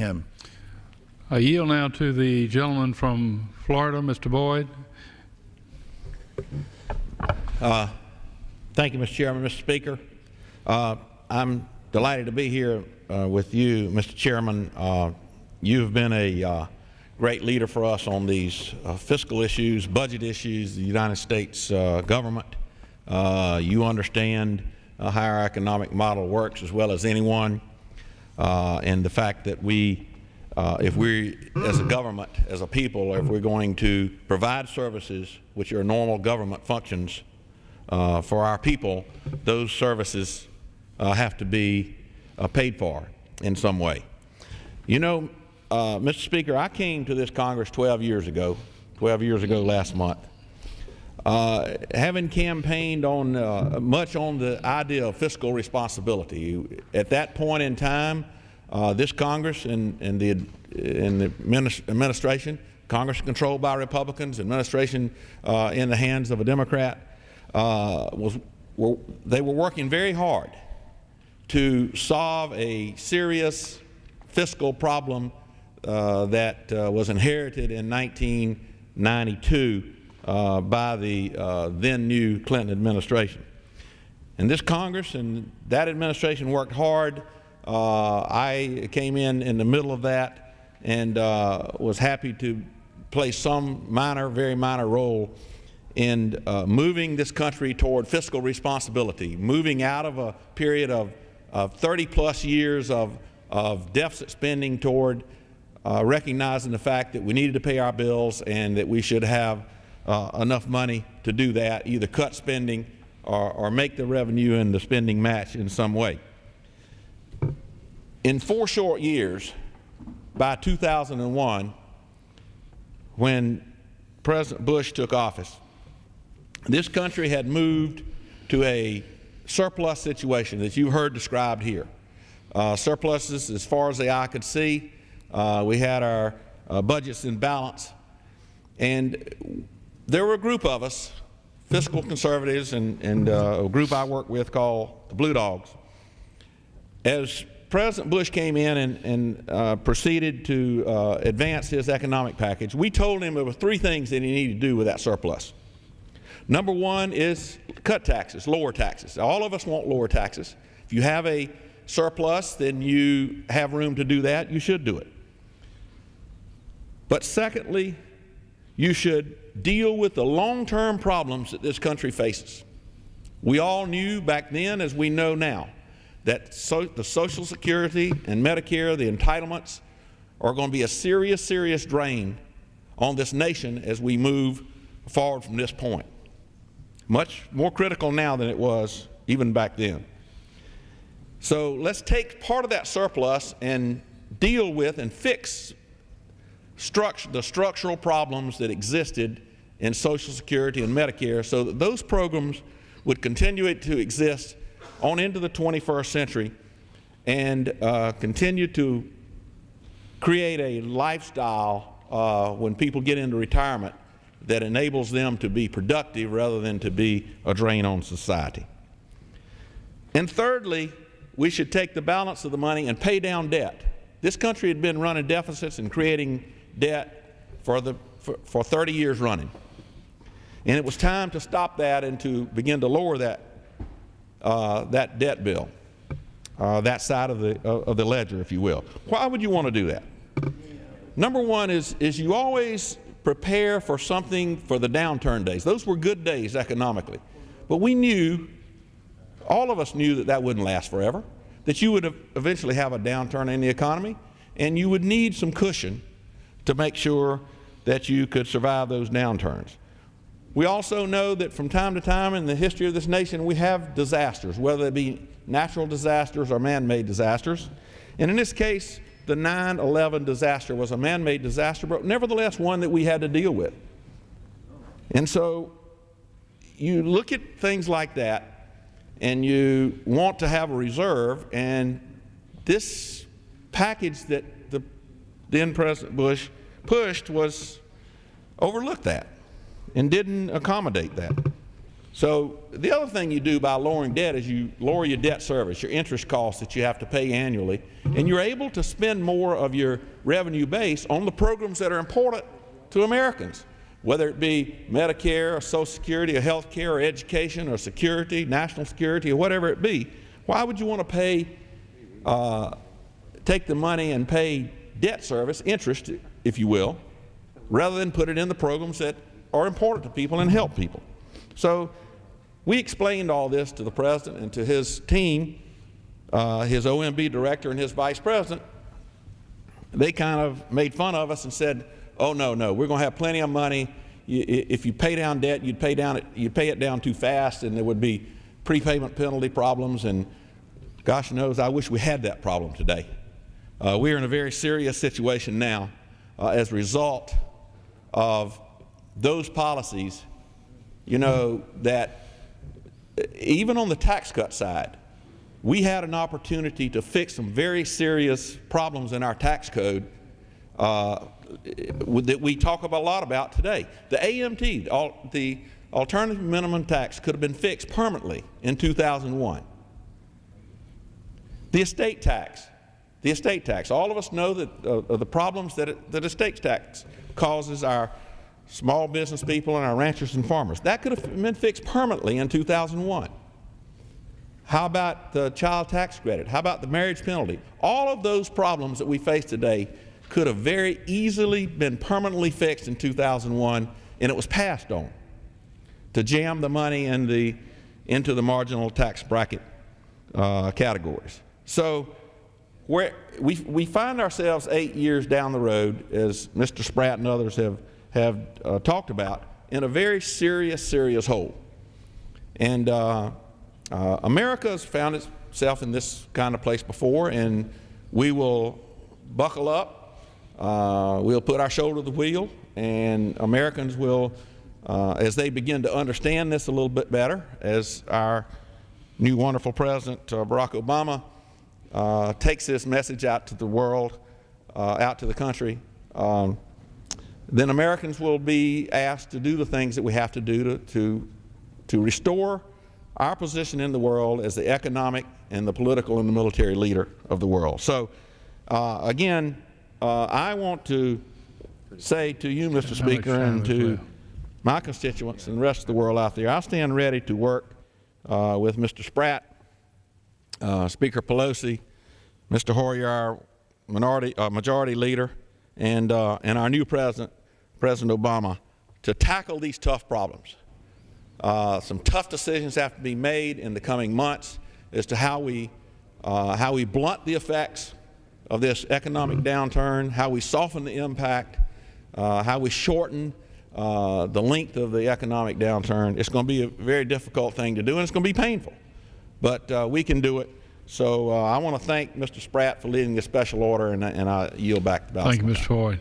him. I yield now to the gentleman from Florida, Mr. Boyd. Thank you, Mr. Chairman. Mr. Speaker, I'm delighted to be here with you, Mr. Chairman. You've been a great leader for us on these fiscal issues, budget issues, the United States government. You understand how our economic model works as well as anyone, and the fact that if we, as a government, as a people, if we're going to provide services which are normal government functions for our people, those services have to be paid for in some way. You know, Mr. Speaker, I came to this Congress 12 years ago last month, having campaigned on much on the idea of fiscal responsibility. At that point in time, this Congress and the administration, Congress controlled by Republicans, administration in the hands of a Democrat, they were working very hard to solve a serious fiscal problem that was inherited in 1992 by the then new Clinton administration. And this Congress and that administration worked hard. I came in the middle of that and was happy to play some very minor role in moving this country toward fiscal responsibility, moving out of a period of 30-plus years of deficit spending toward recognizing the fact that we needed to pay our bills and that we should have enough money to do that, either cut spending or make the revenue and the spending match in some way. In 4 short years, by 2001, when President Bush took office, this country had moved to a surplus situation that you heard described here. Surpluses as far as the eye could see. We had our budgets in balance. And there were a group of us, fiscal conservatives and a group I work with called the Blue Dogs. As President Bush came in and proceeded to advance his economic package, we told him there were 3 things that he needed to do with that surplus. Number 1 is cut taxes, lower taxes. All of us want lower taxes. If you have a surplus, then you have room to do that. You should do it. But secondly, you should deal with the long-term problems that this country faces. We all knew back then, as we know now, that the Social Security and Medicare, the entitlements, are going to be a serious, serious drain on this nation as we move forward from this point. Much more critical now than it was even back then. So let's take part of that surplus and deal with and fix the structural problems that existed in Social Security and Medicare so that those programs would continue to exist on into the 21st century and continue to create a lifestyle when people get into retirement that enables them to be productive rather than to be a drain on society. And thirdly, we should take the balance of the money and pay down debt. This country had been running deficits and creating debt for 30 years running. And it was time to stop that and to begin to lower that debt bill, that side of the ledger, if you will. Why would you want to do that? Number 1 is you always prepare for something for the downturn days. Those were good days economically. But we knew, all of us knew that wouldn't last forever, that you would eventually have a downturn in the economy, and you would need some cushion to make sure that you could survive those downturns. We also know that from time to time in the history of this nation, we have disasters, whether they be natural disasters or man-made disasters. And in this case, the 9/11 disaster was a man-made disaster, but nevertheless one that we had to deal with. And so you look at things like that, and you want to have a reserve, and this package that the then President Bush pushed overlooked that and didn't accommodate that. So the other thing you do by lowering debt is you lower your debt service, your interest costs that you have to pay annually, and you're able to spend more of your revenue base on the programs that are important to Americans, whether it be Medicare or Social Security or health care or education or security, national security or whatever it be. Why would you want to take the money and pay debt service, interest, if you will, rather than put it in the programs that are important to people and help people? So we explained all this to the president and to his team, his OMB director and his vice president. They kind of made fun of us and said, oh, no, we're going to have plenty of money. If you pay down debt, you'd pay it down too fast, and there would be prepayment penalty problems, and gosh knows, I wish we had that problem today. We're in a very serious situation now as a result of those policies, you know, that even on the tax cut side, we had an opportunity to fix some very serious problems in our tax code that we talk a lot about today. The AMT, the alternative minimum tax, could have been fixed permanently in 2001. The estate tax, all of us know that the problems that the estate tax causes our small business people and our ranchers and farmers. That could have been fixed permanently in 2001. How about the child tax credit? How about the marriage penalty? All of those problems that we face today could have very easily been permanently fixed in 2001, and it was passed on to jam the money into the marginal tax bracket categories. So we find ourselves 8 years down the road, as Mr. Spratt and others have talked about, in a very serious hole. And America has found itself in this kind of place before, and we will buckle up. We'll put our shoulder to the wheel, and Americans will, as they begin to understand this a little bit better, as our new wonderful President Barack Obama takes this message out to the world, out to the country, then Americans will be asked to do the things that we have to do to restore our position in the world as the economic and the political and the military leader of the world. So again, I want to say to you, Mr. Speaker, and to my constituents and the rest of the world out there, I stand ready to work with Mr. Spratt, Speaker Pelosi, Mr. Hoyer, our majority leader, and our new president, President Obama, to tackle these tough problems. Some tough decisions have to be made in the coming months as to how we blunt the effects of this economic downturn, how we soften the impact, how we shorten the length of the economic downturn. It's going to be a very difficult thing to do, and it's going to be painful, but we can do it. So I want to thank Mr. Spratt for leading this special order, and I yield back the balance. Thank you, Mr. Floyd.